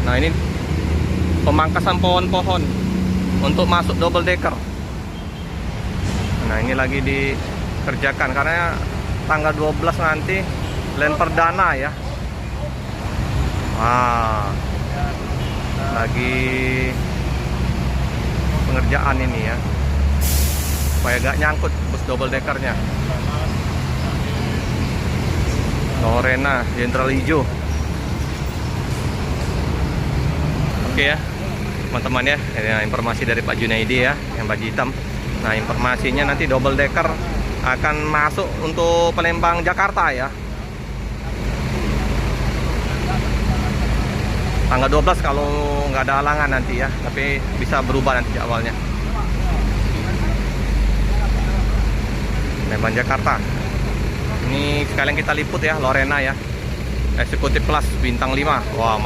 Nah, ini pemangkasan pohon-pohon untuk masuk double decker. Nah, ini lagi dikerjakan karena tanggal 12 nanti land perdana ya. Wah, lagi pengerjaan ini ya, supaya gak nyangkut bus double deckernya. Lorena Jenderal Hijau. Oke ya teman-teman ya, ini informasi dari Pak Junaidi ya, yang baju hitam. Nah, informasinya nanti double decker akan masuk untuk Palembang Jakarta ya, tanggal 12 kalau nggak ada halangan nanti ya, tapi bisa berubah nanti awalnya. Palembang Jakarta. Ini sekalian kita liput ya, Lorena ya, eksekutif kelas bintang 5. Wah, mantap.